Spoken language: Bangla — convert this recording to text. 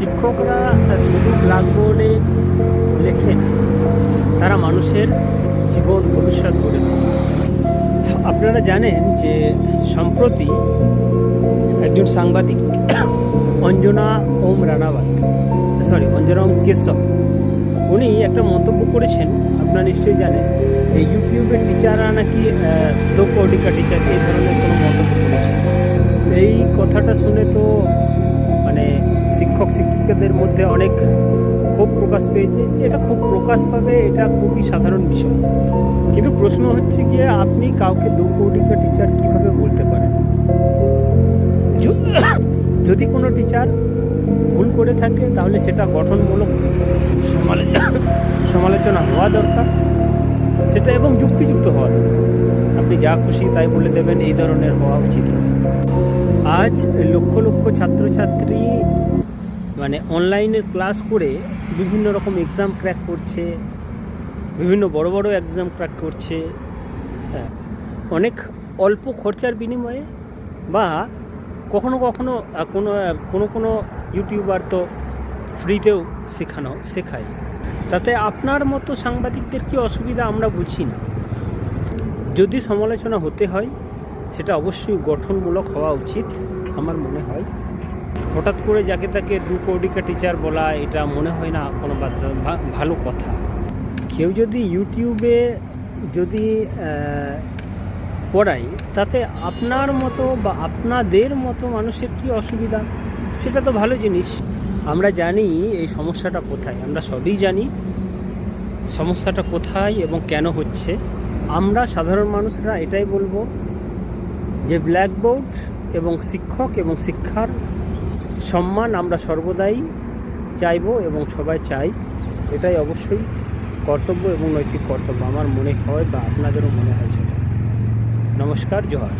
শিক্ষকরা শুধু ব্ল্যাকবোর্ডে লেখেন, তারা মানুষের জীবন ভবিষ্যৎ গড়ে তোলে। আপনারা জানেন যে সম্প্রতি একজন সাংবাদিক অঞ্জনা ওম কেশব, উনি একটা মন্তব্য করেছেন। আপনারা নিশ্চয়ই জানেন যে ইউটিউবের টিচাররা নাকি দো কৌডিকা টিচার, এই ধরনের কোনো মন্তব্য করেছেন। এই কথাটা শুনে তো মানে শিক্ষক শিক্ষিকাদের মধ্যে অনেক ক্ষোভ প্রকাশ পেয়েছে। এটা খুব প্রকাশ পাবে, এটা খুবই সাধারণ বিষয়। কিন্তু প্রশ্ন হচ্ছে গিয়ে, আপনি কাউকে দো কৌডিকা টিচার কীভাবে বলতে পারেন? যদি কোনো টিচার ভুল করে থাকে তাহলে সেটা গঠনমূলক সমালোচনা হওয়া দরকার, সেটা এবং যুক্তিযুক্ত হওয়া দরকার। আপনি যা খুশি তাই বলে দেবেন, এই ধরনের হওয়া উচিত নয়। আজ লক্ষ লক্ষ ছাত্রছাত্রী মানে অনলাইনের ক্লাস করে বিভিন্ন রকম এক্সাম ক্র্যাক করছে, বিভিন্ন বড় বড় এক্সাম ক্র্যাক করছে, হ্যাঁ, অনেক অল্প খরচার বিনিময়ে, বা কখনো কখনো কোনো ইউটিউবার তো ফ্রিতেও শেখায়। তাতে আপনার মতো সাংবাদিকদের কি অসুবিধা আমরা বুঝি না। যদি সমালোচনা হতে হয় সেটা অবশ্যই গঠনমূলক হওয়া উচিত আমার মনে হয়। হঠাৎ করে যাকে তাকে দু কৌডিকা টিচার বলা, এটা মনে হয় না কোনো ভালো কথা। কেউ যদি ইউটিউবে যদি পড়ায়, তাতে আপনার মতো বা আপনাদের মতো মানুষের কি অসুবিধা? সেটা তো ভালো জিনিস। আমরা জানি এই সমস্যাটা কোথায়, আমরা সবই জানি সমস্যাটা কোথায় এবং কেন হচ্ছে। আমরা সাধারণ মানুষরা এটাই বলবো যে ব্ল্যাকবোর্ড এবং শিক্ষক এবং শিক্ষার সম্মান আমরা সর্বদাই চাইব এবং সবাই চাই। এটাই অবশ্যই কর্তব্য এবং নৈতিক কর্তব্য আমার মনে হয়, বা আপনাদেরও মনে হয় সেটা। নমস্কার, জোহার।